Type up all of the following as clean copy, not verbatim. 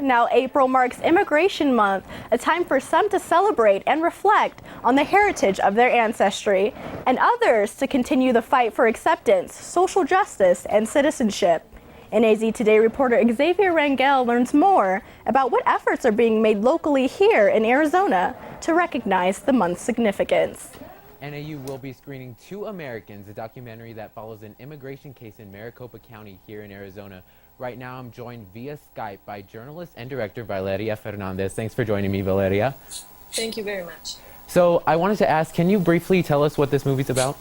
Now April marks Immigration Month, a time for some to celebrate and reflect on the heritage of their ancestry, and others to continue the fight for acceptance, social justice, and citizenship. NAZ Today reporter Xavier Rangel learns more about what efforts are being made locally here in Arizona to recognize the month's significance. NAU will be screening Two Americans, a documentary that follows an immigration case in Maricopa County here in Arizona. Right now I'm joined via Skype by journalist and director Valeria Fernández. Thanks for joining me, Valeria. Thank you very much. So I wanted to ask, can you briefly tell us what this movie's about?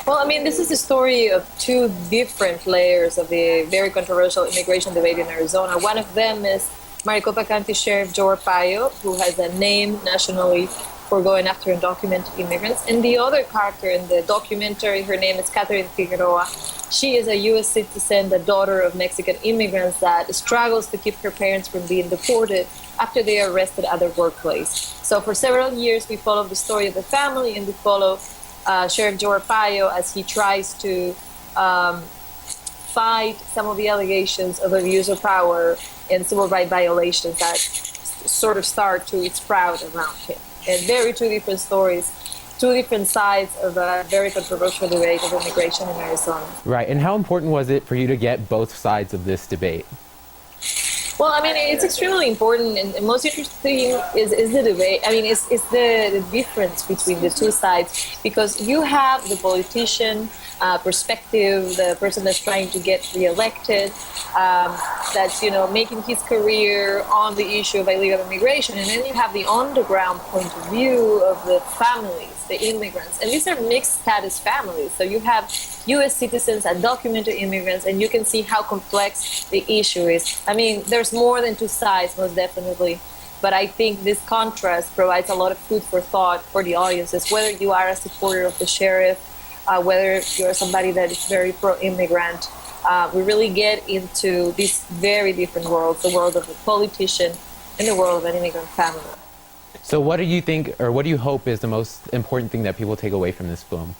Well, I mean, this is the story of two different layers of the very controversial immigration debate in Arizona. One of them is Maricopa County Sheriff Xavier, who has a name nationally for going after undocumented immigrants. And the other character in the documentary, her name is Figueroa. She is a U.S. citizen, the daughter of Mexican immigrants that struggles to keep her parents from being deported after they are arrested at their workplace. So for several years, we follow the story of the family, and we follow Sheriff Xavier as he tries to fight some of the allegations of abuse of power and civil rights violations that sort of start to sprout around him. And two different stories, two different sides of a very controversial debate of immigration in Arizona. Right, and how important was it for you to get both sides of this debate? Well, I mean, it's extremely important, and most interesting is the debate. I mean, it's the difference between the two sides, because you have the politician perspective, the person that's trying to get reelected, that's, making his career on the issue of illegal immigration, and then you have the on-the-ground point of view of the families, the immigrants, and these are mixed status families. So you have U.S. citizens and documented immigrants, and you can see how complex the issue is. I mean, there's more than two sides, most definitely, but I think this contrast provides a lot of food for thought for the audiences, whether you are a supporter of the sheriff, whether you're somebody that is very pro-immigrant. We really get into these very different worlds, the world of a politician and the world of an immigrant family. So what do you think, or what do you hope is the most important thing that people take away from this film?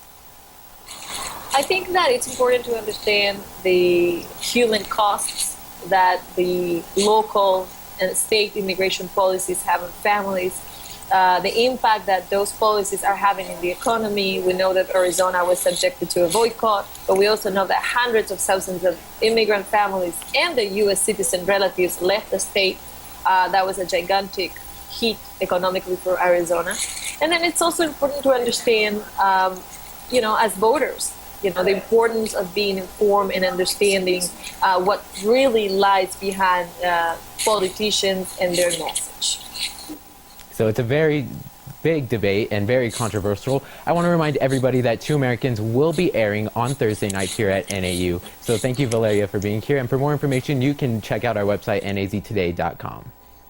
I think that it's important to understand the human costs that the local and state immigration policies have on families, the impact that those policies are having in the economy. We know that Arizona was subjected to a boycott, but we also know that hundreds of thousands of immigrant families and their U.S. citizen relatives left the state. That was a gigantic hit economically for Arizona. And then it's also important to understand, as voters, the importance of being informed and understanding what really lies behind politicians and their message. So it's a very big debate and very controversial. I want to remind everybody that Two Americans will be airing on Thursday night here at NAU. So thank you, Valeria, for being here. And for more information, you can check out our website, naztoday.com.